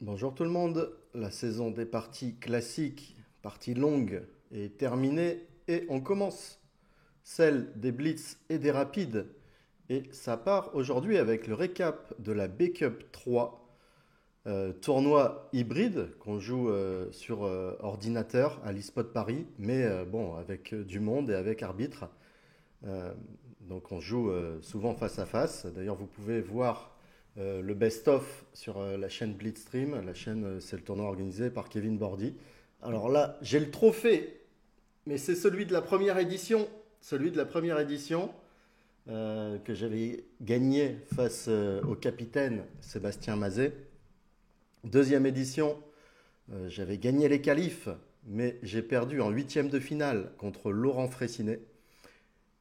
Bonjour tout le monde, la saison des parties classiques, parties longues, est terminée et on commence celle des blitz et des rapides. Et ça part aujourd'hui avec le récap de la B-Cup 3, tournoi hybride qu'on joue sur ordinateur à l'eSpot Paris, mais bon, avec du monde et avec arbitre. Euh, donc on joue souvent face à face. D'ailleurs, vous pouvez voir le best-of sur la chaîne Blitzstream. La chaîne, c'est le tournoi organisé par Kevin Bordy. Alors là, j'ai le trophée, mais c'est celui de la première édition. Celui de la première édition que j'avais gagné face au capitaine Sébastien Mazet. Deuxième édition, j'avais gagné les qualifs, mais j'ai perdu en huitième de finale contre Laurent Fraissinet.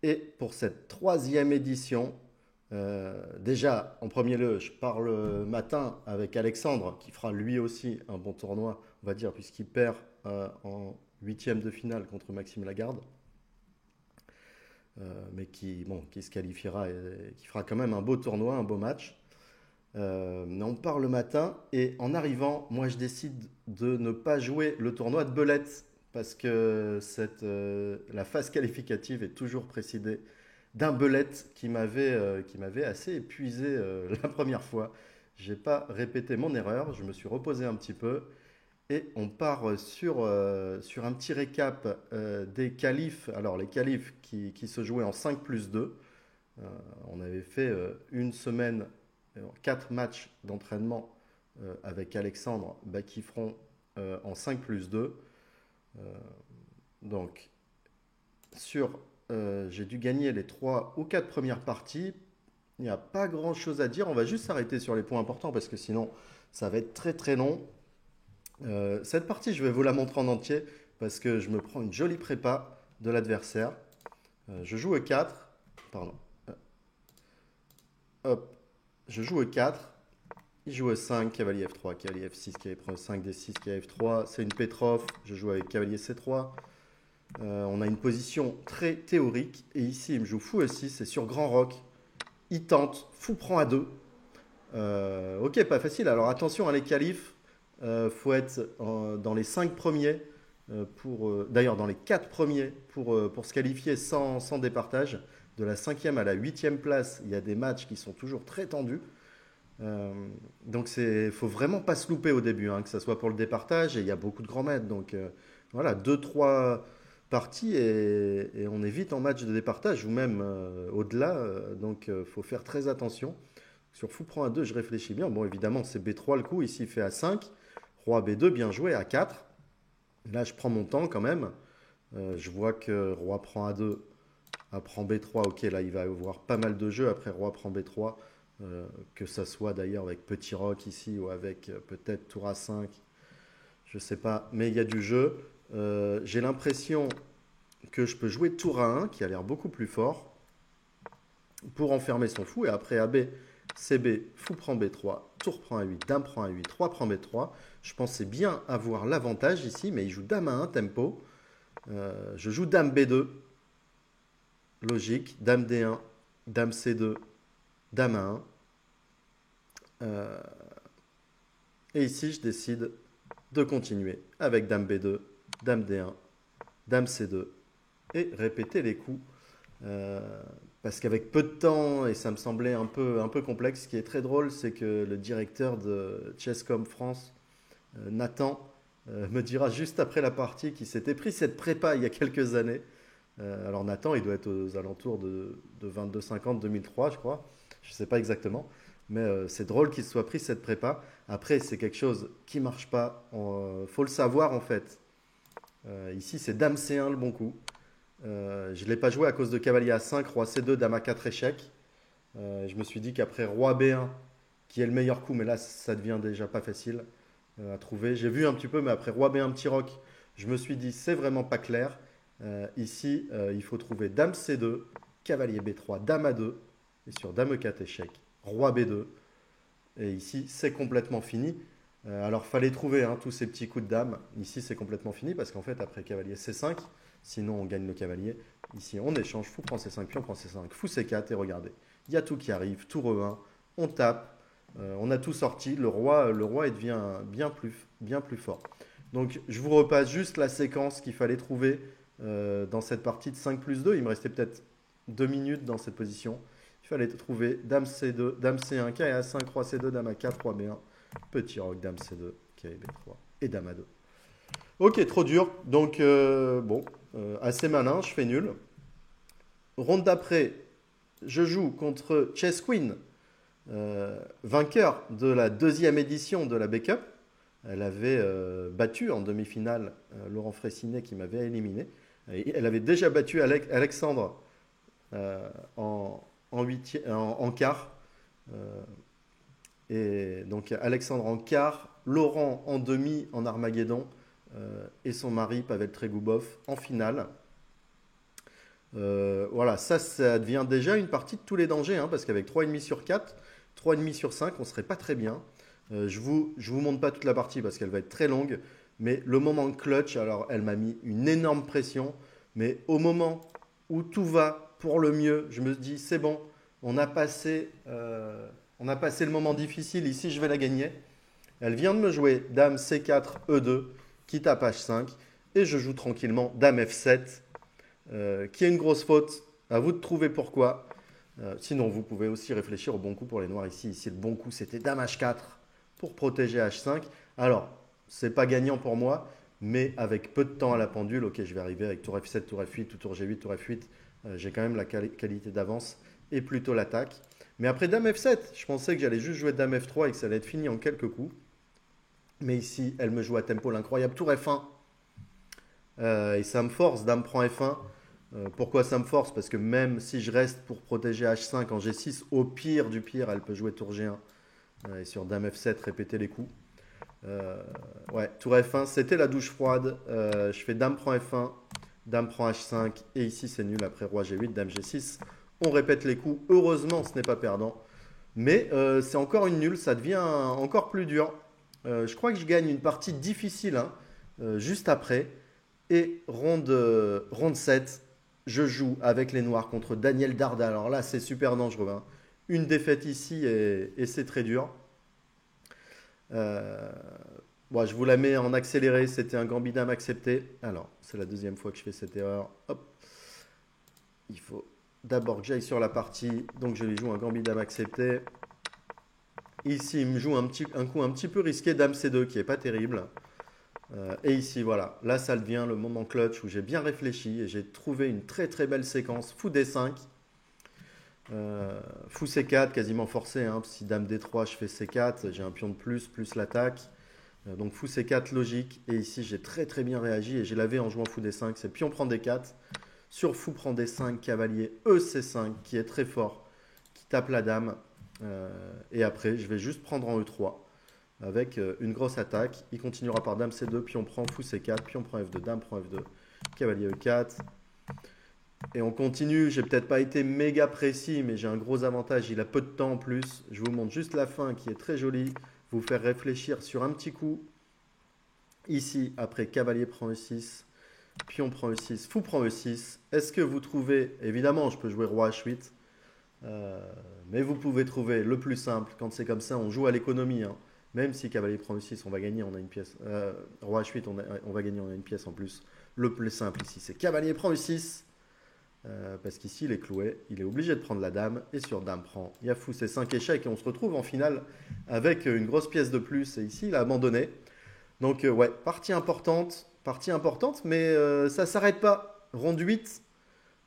Et pour cette troisième édition, déjà en premier lieu, je pars le matin avec Alexandre, qui fera lui aussi un bon tournoi, on va dire, puisqu'il perd en huitième de finale contre Maxime Lagarde, mais qui se qualifiera et qui fera quand même un beau tournoi, un beau match. On part le matin et en arrivant, moi je décide de ne pas jouer le tournoi de Belette parce que la phase qualificative est toujours précédée d'un Belette qui m'avait assez épuisé la première fois. J'ai pas répété mon erreur, je me suis reposé un petit peu et on part sur un petit récap des qualifs. Alors les qualifs qui se jouaient en 5 plus 2. Euh, on avait fait une semaine, 4 matchs d'entraînement avec Alexandre Bakifron en 5 plus 2. Euh, donc, j'ai dû gagner les 3 ou 4 premières parties. Il n'y a pas grand chose à dire. On va juste s'arrêter sur les points importants parce que sinon, ça va être très très long. Cette partie, je vais vous la montrer en entier parce que je me prends une jolie prépa de l'adversaire. Je joue e 4. Pardon. Hop, je joue E4, il joue E5, cavalier F3, cavalier F6, cavalier prend E5, D6, cavalier F3, c'est une Petrov, je joue avec cavalier C3. On a une position très théorique, et ici il me joue fou E6, et sur grand roc, il tente, fou prend A2. Ok, pas facile, alors attention à les qualifs, faut être dans les 5 premiers, d'ailleurs dans les 4 premiers pour se qualifier sans départage. De la cinquième à la huitième place, il y a des matchs qui sont toujours très tendus. Euh, donc il faut vraiment pas se louper au début, hein, que ce soit pour le départage, et il y a beaucoup de grands maîtres. Donc voilà, deux, trois parties et on est vite en match de départage ou même au-delà. Donc il faut faire très attention. Sur fou prend A2, je réfléchis bien. Bon, évidemment, c'est B3 le coup. Ici, il fait A5. Roi B2, bien joué, A4. Là, je prends mon temps quand même. Je vois que roi prend A2, prend B3. Ok, là, il va y avoir pas mal de jeux après roi prend B3. Que ça soit d'ailleurs avec petit roc ici ou avec peut-être tour A5. Je sais pas. Mais il y a du jeu. J'ai l'impression que je peux jouer tour A1 qui a l'air beaucoup plus fort pour enfermer son fou. Et après AB, CB, fou prend B3, tour prend A8, dame prend A8, roi prend B3. Je pensais bien avoir l'avantage ici, mais il joue dame A1 tempo. Je joue dame B2, logique, dame D1, dame C2, dame A1. Et ici, je décide de continuer avec dame B2, dame D1, dame C2 et répéter les coups. Euh, Parce qu'avec peu de temps, et ça me semblait un peu complexe, ce qui est très drôle, c'est que le directeur de Chesscom France, Nathan, me dira juste après la partie qu'il s'était pris cette prépa il y a quelques années. Alors Nathan, il doit être aux alentours de 22-50-2003, je crois. Je ne sais pas exactement. Mais c'est drôle qu'il se soit pris cette prépa. Après, c'est quelque chose qui marche pas. Faut le savoir en fait. Ici, c'est Dame C1 le bon coup. Je ne l'ai pas joué à cause de cavalier A5, roi C2, Dame A4 échec. Je me suis dit qu'après roi B1, qui est le meilleur coup, mais là, ça devient déjà pas facile à trouver. J'ai vu un petit peu, mais après roi B1, petit roc, je me suis dit, c'est vraiment pas clair. Ici, il faut trouver Dame C2, cavalier B3, Dame A2, et sur Dame E4 échec, roi B2. Et ici, c'est complètement fini. Alors, fallait trouver hein, tous ces petits coups de dame. Ici, c'est complètement fini parce qu'en fait, après cavalier C5, sinon on gagne le cavalier. Ici, on échange, fou prend C5, puis on prend C5, fou C4 et regardez, il y a tout qui arrive, tour E1, on tape. On a tout sorti. Le roi il devient bien plus fort. Donc, je vous repasse juste la séquence qu'il fallait trouver dans cette partie de 5 plus 2. Il me restait peut-être 2 minutes dans cette position. Il fallait trouver Dame C2, Dame C1, K A5, Roi C2, Dame A4, Roi B1, Petit Roc, Dame C2, K B3 et Dame A2. Ok, trop dur. Donc, bon, assez malin, je fais nul. Ronde d'après, je joue contre Chess Queen, vainqueur de la deuxième édition de la Backup. Elle avait battu en demi-finale Laurent Fraissinet qui m'avait éliminé. Et elle avait déjà battu Alexandre en quart. Euh, et donc Alexandre en quart, Laurent en demi en Armageddon et son mari Pavel Trégoubov en finale. Voilà, ça devient déjà une partie de tous les dangers, hein, parce qu'avec 3,5 sur 4, 3,5 sur 5, on serait pas très bien. Je vous montre pas toute la partie parce qu'elle va être très longue, mais le moment clutch, alors elle m'a mis une énorme pression, mais au moment où tout va pour le mieux, je me dis c'est bon, on a passé le moment difficile, ici je vais la gagner. Elle vient de me jouer Dame C4 E2 qui tape H5 et je joue tranquillement Dame F7 qui est une grosse faute. À vous de trouver pourquoi. Sinon, vous pouvez aussi réfléchir au bon coup pour les noirs ici. Ici, le bon coup, c'était Dame H4 pour protéger H5. Alors, c'est pas gagnant pour moi, mais avec peu de temps à la pendule, ok, je vais arriver avec tour F7, tour F8, tour G8, tour F8. J'ai quand même la qualité d'avance et plutôt l'attaque. Mais après Dame F7, je pensais que j'allais juste jouer Dame F3 et que ça allait être fini en quelques coups. Mais ici, elle me joue à tempo l'incroyable tour F1. Et ça me force, Dame prend F1. Pourquoi ça me force? Parce que même si je reste pour protéger H5 en G6, au pire du pire, elle peut jouer tour G1 et sur Dame F7 répéter les coups. Ouais, tour F1, c'était la douche froide. Je fais Dame prend F1, Dame prend H5 et ici c'est nul après Roi G8, Dame G6. On répète les coups. Heureusement, ce n'est pas perdant. Mais c'est encore une nulle, ça devient encore plus dur. Je crois que je gagne une partie difficile hein, juste après. Et ronde 7, je joue avec les noirs contre Daniel Darda. Alors là, c'est super dangereux, hein. Une défaite ici et c'est très dur. Euh, bon, je vous la mets en accéléré. C'était un gambit dame accepté. Alors, c'est la deuxième fois que je fais cette erreur. Hop. Il faut d'abord que j'aille sur la partie. Donc, je lui joue un gambit dame accepté. Ici, il me joue un coup un petit peu risqué, dame C2, qui est pas terrible. Et ici, voilà, là ça devient le moment clutch où j'ai bien réfléchi et j'ai trouvé une très très belle séquence. Fou D5, fou C4, quasiment forcé. Hein, si Dame D3, je fais C4, j'ai un pion de plus l'attaque. Donc fou C4 logique. Et ici, j'ai très très bien réagi et j'ai lavé en jouant fou D5. C'est pion prend D4. Sur fou prend D5, cavalier EC5 qui est très fort, qui tape la dame. Et après, je vais juste prendre en E3 avec une grosse attaque. Il continuera par Dame C2, puis on prend Fou C4, puis on prend F2, Dame prend F2, Cavalier E4. Et on continue. J'ai peut-être pas été méga précis, mais j'ai un gros avantage. Il a peu de temps en plus. Je vous montre juste la fin qui est très jolie. Vous faire réfléchir sur un petit coup. Ici, après Cavalier prend E6, Pion prend E6, Fou prend E6. Est-ce que vous trouvez, évidemment, je peux jouer Roi H8, mais vous pouvez trouver le plus simple. Quand c'est comme ça, on joue à l'économie, hein. Même si cavalier prend E6, on va gagner, on a une pièce. Roi H8, on va gagner, on a une pièce en plus. Le plus simple ici, c'est cavalier prend E6. Parce qu'ici, il est cloué. Il est obligé de prendre la dame. Et sur dame prend, il y a fou, c'est 5 échecs. Et on se retrouve en finale avec une grosse pièce de plus. Et ici, il a abandonné. Donc, ouais, partie importante. Mais ça ne s'arrête pas. Ronde 8.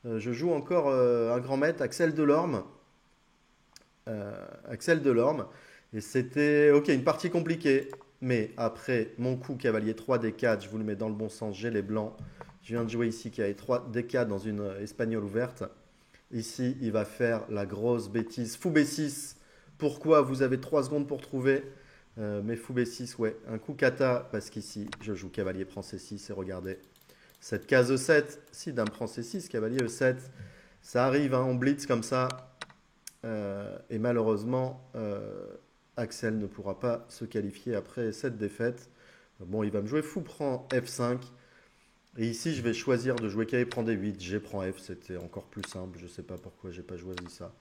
Je joue encore un grand maître, Axel Delorme. Axel Delorme. Et c'était, ok, une partie compliquée. Mais après mon coup cavalier 3 D4, je vous le mets dans le bon sens, j'ai les blancs. Je viens de jouer ici cavalier 3 D4 dans une espagnole ouverte. Ici, il va faire la grosse bêtise. Fou B6. Pourquoi? Vous avez 3 secondes pour trouver. Mais fou B6, ouais. Un coup kata, parce qu'ici, je joue cavalier prend C6 et regardez. Cette case E7, si dame prend C6, cavalier E7, ça arrive, hein, on blitz comme ça. Et malheureusement, Axel ne pourra pas se qualifier après cette défaite. Bon, il va me jouer fou prend F5. Et ici, je vais choisir de jouer cavalier prend D8. G prend F, c'était encore plus simple. Je ne sais pas pourquoi j'ai pas choisi ça.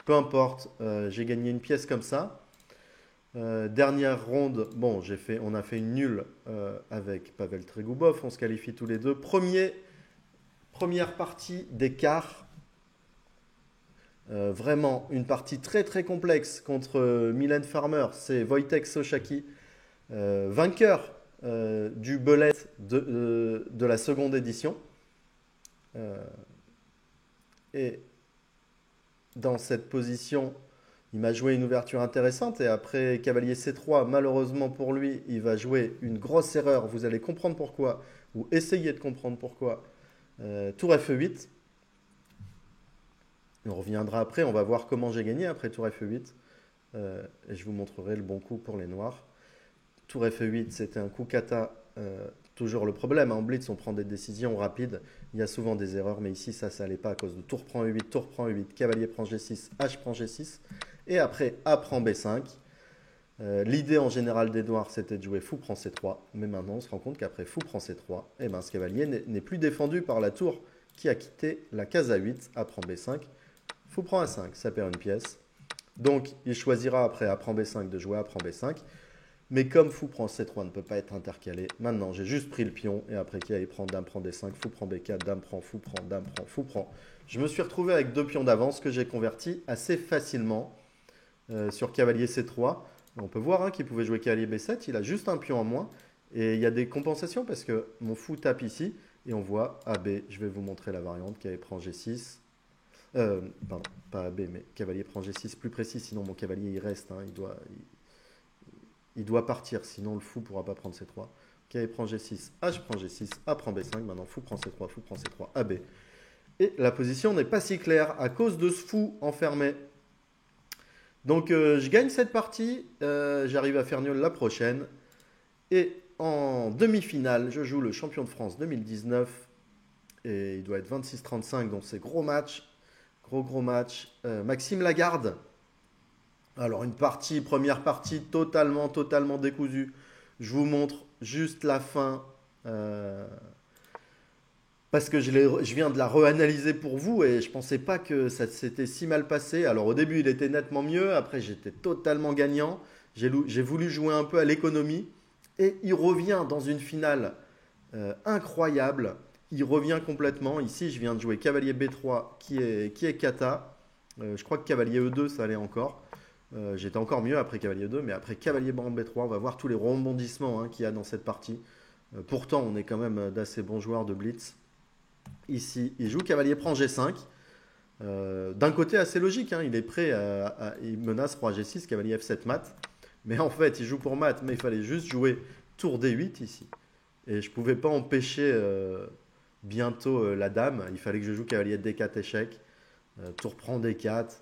Peu importe, j'ai gagné une pièce comme ça. Dernière ronde, bon, on a fait une nulle avec Pavel Tregoubov, on se qualifie tous les deux. Première partie d'écart, vraiment une partie très très complexe contre Mylène Farmer, c'est Wojtek Sochaki, vainqueur du Bellet de la seconde édition. Euh, et dans cette position, il m'a joué une ouverture intéressante et après cavalier C3, malheureusement pour lui, il va jouer une grosse erreur. Vous allez comprendre pourquoi, ou essayer de comprendre pourquoi. Tour Fe8. On reviendra après, on va voir comment j'ai gagné après tour Fe8. Et je vous montrerai le bon coup pour les noirs. Tour Fe8, c'était un coup kata. Toujours le problème, hein, en blitz, on prend des décisions rapides. Il y a souvent des erreurs, mais ici, ça n'allait pas à cause de tour prend E8, tour prend E8, cavalier prend G6, H prend G6. Et après, A prend B5. L'idée en général des noirs, c'était de jouer fou prend C3. Mais maintenant, on se rend compte qu'après fou prend C3, eh ben, ce cavalier n'est plus défendu par la tour qui a quitté la case A8. A prend B5. Fou prend A5, ça perd une pièce. Donc, il choisira après A prend B5 de jouer A prend B5. Mais comme fou prend C3 ne peut pas être intercalé, maintenant j'ai juste pris le pion et après qu'il prend dame prend D5, fou prend B4, dame prend, fou prend, dame prend, fou prend. Je me suis retrouvé avec 2 pions d'avance que j'ai convertis assez facilement sur cavalier C3. On peut voir hein, qu'il pouvait jouer cavalier B7, il a juste un pion en moins. Et il y a des compensations parce que mon fou tape ici et on voit AB. Je vais vous montrer la variante, cavalier prend G6. Pardon, pas AB, mais cavalier prend G6 plus précis, sinon mon cavalier il reste, hein, il doit partir, sinon le fou ne pourra pas prendre C3. Cavalier prend G6, H prend G6, A prend B5, maintenant fou prend C3, fou prend C3, AB. Et la position n'est pas si claire à cause de ce fou enfermé. Donc je gagne cette partie, j'arrive à faire nul la prochaine. Et en demi-finale, je joue le champion de France 2019. Et il doit être 26-35, donc c'est gros match. Gros match. Maxime Lagarde. Alors une première partie totalement décousue. Je vous montre juste la fin. Parce que je viens de la reanalyser pour vous et je ne pensais pas que ça s'était si mal passé. Alors au début il était nettement mieux, après j'étais totalement gagnant. J'ai voulu jouer un peu à l'économie. Et il revient dans une finale incroyable. Il revient complètement. Ici, je viens de jouer cavalier B3 qui est kata. Je crois que cavalier E2, ça allait encore. J'étais encore mieux après cavalier E2, mais après cavalier B3, on va voir tous les rebondissements hein, qu'il y a dans cette partie. Pourtant, on est quand même d'assez bons joueurs de blitz. Ici, il joue cavalier prend G5. D'un côté, assez logique. Hein, il est prêt il menace roi G6, cavalier F7 mat. Mais en fait, il joue pour mat, mais il fallait juste jouer tour D8 ici. Et je ne pouvais pas empêcher bientôt la dame. Il fallait que je joue cavalier D4 échec. Tour prend D4.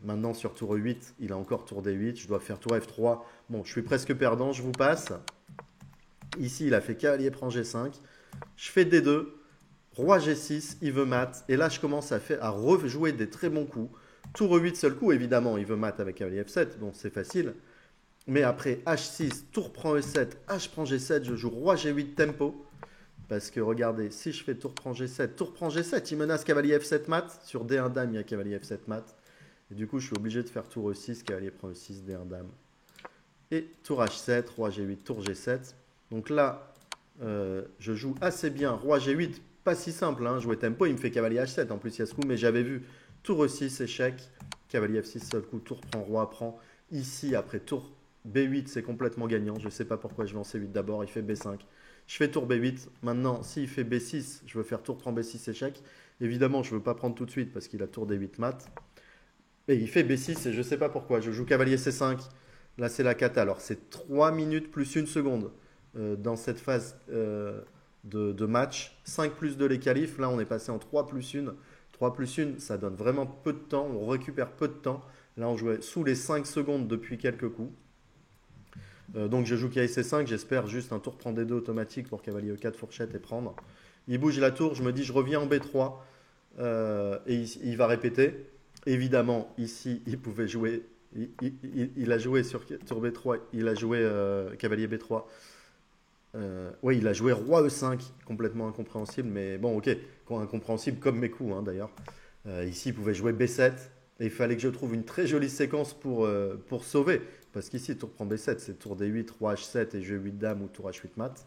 Maintenant, sur tour E8, il a encore tour D8. Je dois faire tour F3. Bon, je suis presque perdant, je vous passe. Ici, il a fait cavalier prend G5. Je fais D2. Roi G6, il veut mat. Et là, je commence à rejouer des très bons coups. Tour E8, seul coup, évidemment, il veut mat avec cavalier F7, donc c'est facile. Mais après H6, tour prend E7, H prend G7, je joue roi G8 tempo. Parce que regardez, si je fais tour prend G7, il menace cavalier F7 mat. Sur D1 dame, il y a cavalier F7 mat. Et du coup, je suis obligé de faire tour E6, cavalier prend E6, D1 dame. Et tour H7, roi G8, tour G7. Donc là, je joue assez bien. Roi G8, pas si simple, hein. Jouer tempo, il me fait cavalier H7. En plus, il y a ce coup, mais j'avais vu tour E6, échec. Cavalier F6, seul coup, tour prend, roi prend. Ici, après tour B8, c'est complètement gagnant. Je ne sais pas pourquoi je vais en C8 d'abord. Il fait B5. Je fais tour B8. Maintenant, s'il fait B6, je veux faire tour prend B6, échec. Évidemment, je ne veux pas prendre tout de suite parce qu'il a tour D8 mat. Et il fait B6 et je ne sais pas pourquoi. Je joue cavalier C5. Là, c'est la cata. Alors, c'est 3 minutes plus 1 seconde dans cette phase de match. 5 plus 2 les qualifs. Là, on est passé en 3 plus 1. 3 plus 1, ça donne vraiment peu de temps. On récupère peu de temps. Là, on jouait sous les 5 secondes depuis quelques coups. Donc, je joue cavalier C5. J'espère juste un tour prend D2 automatique pour cavalier E4 fourchette et prendre. Il bouge la tour. Je me dis, je reviens en B3. Et il va répéter. Évidemment, ici, il pouvait jouer. Il a joué sur tour B3. Il a joué cavalier B3. Oui, il a joué roi E5, complètement incompréhensible, mais bon, ok, incompréhensible comme mes coups hein, d'ailleurs. Ici, il pouvait jouer B7, et il fallait que je trouve une très jolie séquence pour sauver. parce qu'ici, tour prend B7, c'est tour D8, roi H7 et jeu 8 dames ou tour H8 mat.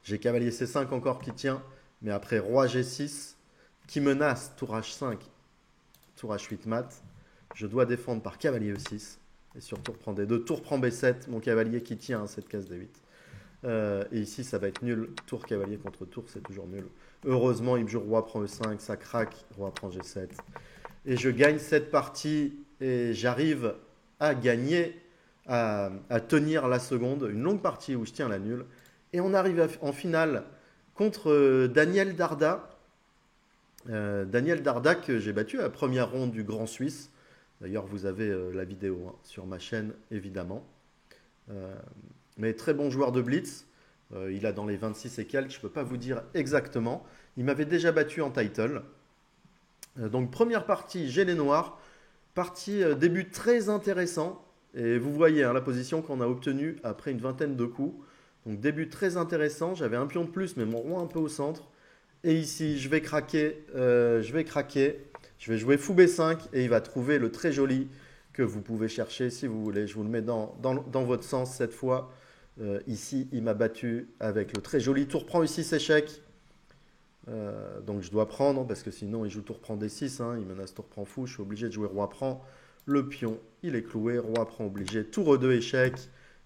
J'ai cavalier C5 encore qui tient, mais après roi G6 qui menace tour H5, tour H8 mat. Je dois défendre par cavalier E6 et sur tour prend D2, tour prend B7, mon cavalier qui tient cette case D8. Et ici, ça va être nul. Tour cavalier contre tour, c'est toujours nul. Heureusement, il me joue roi prend E5, ça craque, roi prend G7. Et je gagne cette partie et j'arrive à gagner, à tenir la seconde. Une longue partie où je tiens la nulle. Et on arrive en finale contre Daniel Darda. Daniel Darda que j'ai battu à la première ronde du Grand Suisse. D'ailleurs, vous avez la vidéo sur ma chaîne, évidemment. Mais très bon joueur de blitz. Il a dans les 26 et quelques, je ne peux pas vous dire exactement. Il m'avait déjà battu en title. Donc première partie, j'ai les noirs. Partie début très intéressant. Et vous voyez la position qu'on a obtenue après une vingtaine de coups. Donc début très intéressant. J'avais un pion de plus, mais mon roi un peu au centre. Et ici, je vais craquer. Je vais jouer fou B5 et il va trouver le très joli que vous pouvez chercher si vous voulez. Je vous le mets dans votre sens cette fois. Ici, il m'a battu avec le très joli tour prend E6 échec. Donc je dois prendre parce que sinon il joue tour prend D6. Il menace tour prend fou. Je suis obligé de jouer roi prend. Le pion, il est cloué. Roi prend obligé. Tour E2 échec.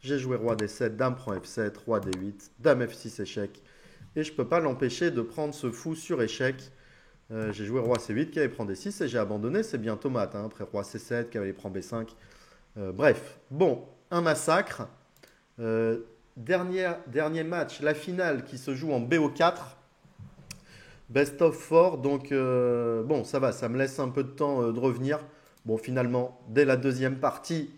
J'ai joué roi D7. Dame prend F7. Roi D8. Dame F6 échec. Et je ne peux pas l'empêcher de prendre ce fou sur échec. J'ai joué roi C8, cavalier prend D6 et j'ai abandonné. C'est bien tomate. Après roi C7, cavalier prend B5. Bref, bon, un massacre. Dernier match, la finale qui se joue en BO4. Best of 4. Donc, bon, ça va, ça me laisse un peu de temps de revenir. Bon, finalement, dès la deuxième partie,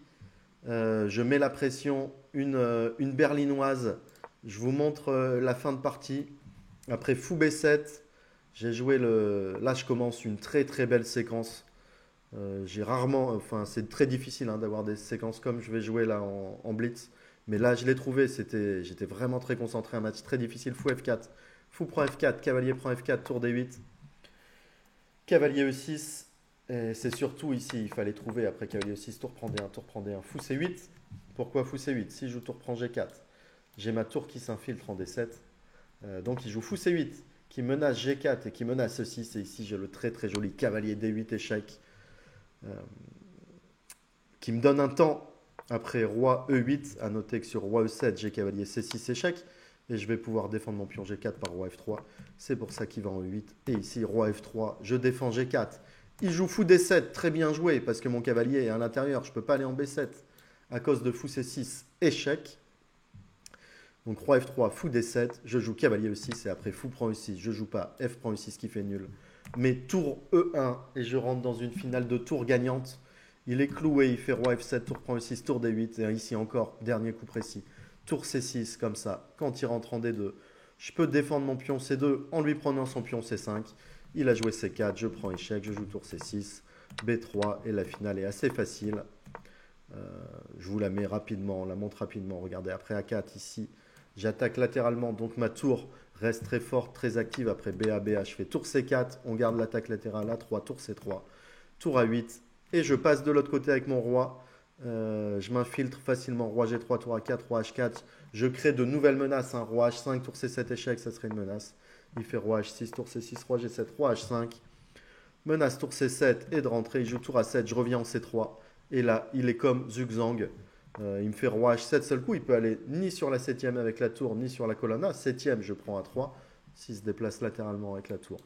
je mets la pression. Une berlinoise. Je vous montre la fin de partie. Après fou B7, j'ai joué là, je commence une très très belle séquence. J'ai rarement, enfin, c'est très difficile d'avoir des séquences comme je vais jouer là en blitz. Mais là, je l'ai trouvé. J'étais vraiment très concentré. Un match très difficile. Fou F4, fou prend F4, cavalier prend F4, tour D8, cavalier E6. Et c'est surtout ici, il fallait trouver après cavalier E6, tour prend D1, tour prend D1, fou C8. Pourquoi fou C8? Si je joue tour prend G4, j'ai ma tour qui s'infiltre en D7. Donc il joue fou C8 qui menace G4 et qui menace E6. Et ici j'ai le très très joli cavalier D8 échec qui me donne un temps après roi E8. À noter que sur roi E7 j'ai cavalier C6 échec. Et je vais pouvoir défendre mon pion G4 par roi F3. C'est pour ça qu'il va en E8. Et ici roi F3, je défends G4. Il joue fou D7, très bien joué parce que mon cavalier est à l'intérieur. Je ne peux pas aller en B7 à cause de fou C6 échec. Donc roi F3, fou D7, je joue cavalier E6 et après fou prend E6, je joue pas F prend E6 qui fait nul. Mais tour E1 et je rentre dans une finale de tour gagnante. Il est cloué, il fait roi F7, tour prend E6, tour D8 et ici encore, dernier coup précis. Tour C6 comme ça, quand il rentre en D2, je peux défendre mon pion C2 en lui prenant son pion C5. Il a joué C4, je prends échec, je joue tour C6, B3 et la finale est assez facile. Je vous la mets rapidement, on la montre rapidement. Regardez, après A4 ici. J'attaque latéralement, donc ma tour reste très forte, très active. Après BA, BA, je fais tour C4, on garde l'attaque latérale, A3, tour C3, tour A8. Et je passe de l'autre côté avec mon roi. Je m'infiltre facilement, roi G3, tour A4, roi H4. Je crée de nouvelles menaces. Roi H5, tour C7, échec, ça serait une menace. Il fait roi H6, tour C6, roi G7, roi H5. Menace tour C7 et de rentrer. Il joue tour A7, je reviens en C3. Et là, il est comme Zugzwang. Il me fait roi H7 seul coup, il peut aller ni sur la 7e avec la tour, ni sur la colonne A. 7e, je prends A3. S'il se déplace latéralement avec la tour,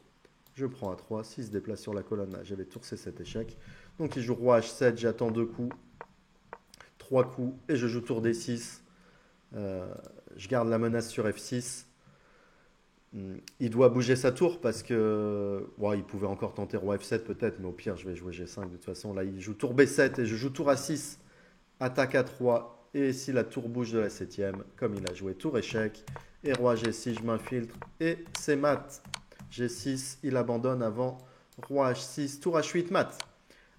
je prends A3. S'il se déplace sur la colonne A, j'avais tour C7 échec. Donc il joue roi H7, j'attends 2 coups, 3 coups, et je joue tour D6. Je garde la menace sur F6. Il doit bouger sa tour parce que il pouvait encore tenter roi F7 peut-être, mais au pire, je vais jouer G5 de toute façon. Là, il joue tour B7 et je joue tour A6. Attaque à 3 et si la tour bouge de la 7e, comme il a joué tour échec, et roi G6, je m'infiltre et c'est mat. G6, il abandonne avant roi H6, tour H8 mat.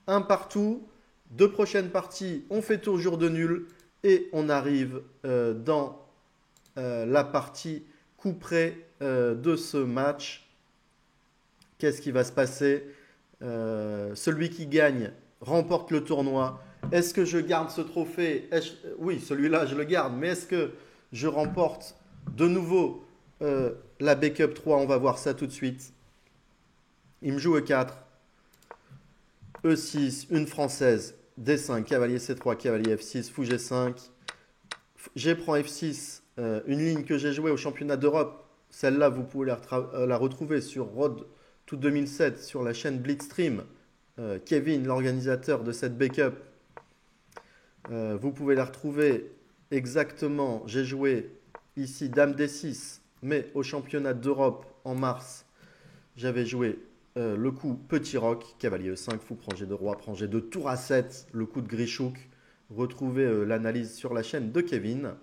Un partout, 2 prochaines parties, on fait tour jour de nul et on arrive dans la partie coup près de ce match. Qu'est-ce qui va se passer? Celui qui gagne remporte le tournoi. Est-ce que je garde ce trophée? Oui, celui-là, je le garde. Mais est-ce que je remporte de nouveau la B-Cup 3? On va voir ça tout de suite. Il me joue E4, E6, une française, D5, cavalier C3, cavalier F6, fou G5. G prend F6, une ligne que j'ai jouée au championnat d'Europe. Celle-là, vous pouvez la retrouver sur Road to 2007 sur la chaîne Blitzstream. Kevin, l'organisateur de cette B-Cup. Vous pouvez la retrouver exactement. J'ai joué ici Dame D6, mais au championnat d'Europe en mars, j'avais joué le coup petit roc, cavalier E5, fou prend G2 roi, prend G2, tour A7, le coup de Grichouk. Retrouvez l'analyse sur la chaîne de Kevin.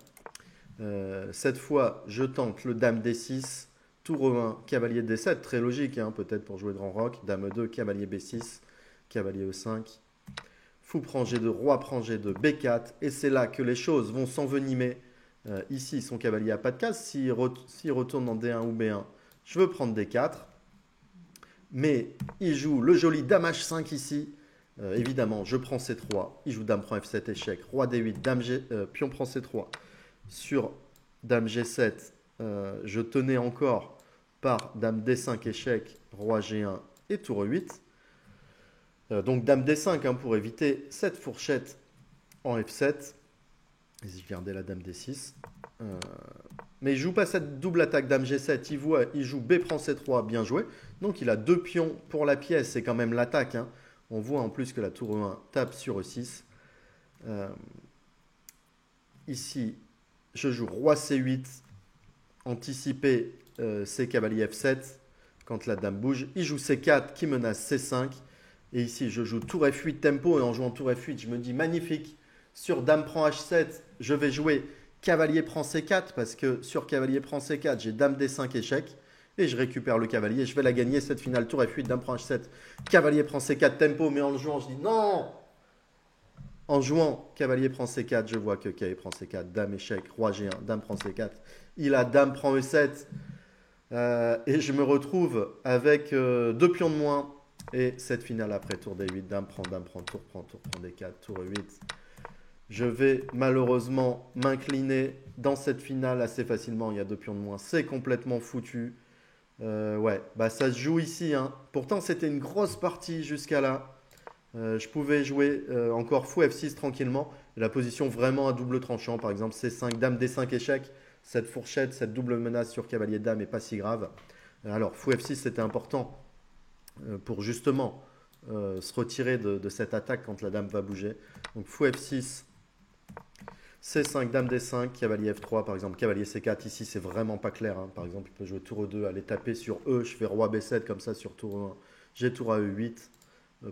Cette fois, je tente le Dame D6, tour E1, cavalier D7, très logique, hein, peut-être pour jouer grand roc. Dame E2, cavalier B6, cavalier E5. Fou prend G2, roi prend G2, B4. Et c'est là que les choses vont s'envenimer. Ici, son cavalier n'a pas de case. S'il retourne en D1 ou B1, je veux prendre D4. Mais il joue le joli Dame H5 ici. Évidemment, je prends C3. Il joue Dame prend F7, échec. Roi D8, pion prend C3. Sur Dame G7, je tenais encore par Dame D5, échec. Roi G1 et tour E8. Donc Dame D5 hein, pour éviter cette fourchette en F7. Et je gardais la Dame D6. Mais il joue pas cette double attaque Dame G7. Il joue B prend C3, bien joué. Donc il a deux pions pour la pièce. C'est quand même l'attaque. Hein. On voit en plus que la tour E1 tape sur E6. Ici, je joue Roi C8. Anticiper C cavalier F7 quand la Dame bouge. Il joue C4 qui menace C5. Et ici, je joue tour F8 tempo. Et en jouant tour F8, je me dis magnifique. Sur Dame prend H7, je vais jouer cavalier prend C4. Parce que sur cavalier prend C4, j'ai Dame D5 échec. Et je récupère le cavalier. Je vais la gagner cette finale. Tour F8, Dame prend H7. Cavalier prend C4 tempo. Mais en le jouant, je dis non. En jouant cavalier prend C4, je vois que cavalier prend C4. Dame échec. Roi G1. Dame prend C4. Il a Dame prend E7. Et je me retrouve avec deux pions de moins. Et cette finale après tour D8, Dame prend, tour prend D4, tour E8. Je vais malheureusement m'incliner dans cette finale assez facilement. Il y a deux pions de moins. C'est complètement foutu. Ouais, bah ça se joue ici. Hein. Pourtant, c'était une grosse partie jusqu'à là. Je pouvais jouer encore fou F6 tranquillement. Et la position vraiment à double tranchant. Par exemple, C5, Dame D5 échec. Cette fourchette, cette double menace sur cavalier Dame n'est pas si grave. Alors, fou F6, c'était important pour justement se retirer de cette attaque quand la Dame va bouger. Donc, fou F6. C5, Dame D5, cavalier F3, par exemple, cavalier C4. Ici, c'est vraiment pas clair. Hein. Par exemple, il peut jouer tour E2, aller taper sur E. Je fais roi B7 comme ça sur tour E1. J'ai tour à E8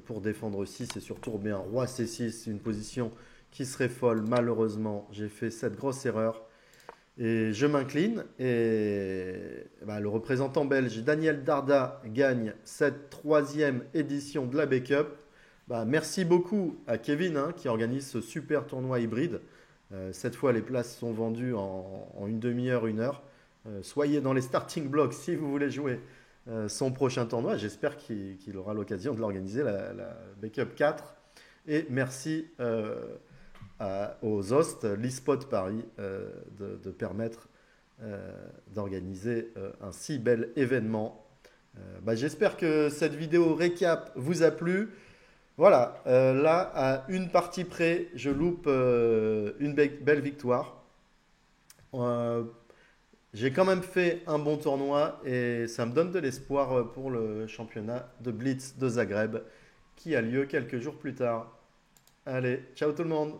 pour défendre 6 et sur tour B1, roi C6. Une position qui serait folle. Malheureusement, j'ai fait cette grosse erreur. Et je m'incline. Et bah, le représentant belge, Daniel Darda, gagne cette 3e édition de la B-Cup. Bah, merci beaucoup à Kevin hein, qui organise ce super tournoi hybride. Cette fois, les places sont vendues en une demi-heure, une heure. Soyez dans les starting blocks si vous voulez jouer son prochain tournoi. J'espère qu'il aura l'occasion de l'organiser, la B-Cup 4. Et merci aux hosts, l'eSpot Paris, de permettre d'organiser un si bel événement. Bah, j'espère que cette vidéo récap vous a plu. Voilà, là, à une partie près, je loupe une belle victoire. J'ai quand même fait un bon tournoi et ça me donne de l'espoir pour le championnat de Blitz de Zagreb qui a lieu quelques jours plus tard. Allez, ciao tout le monde!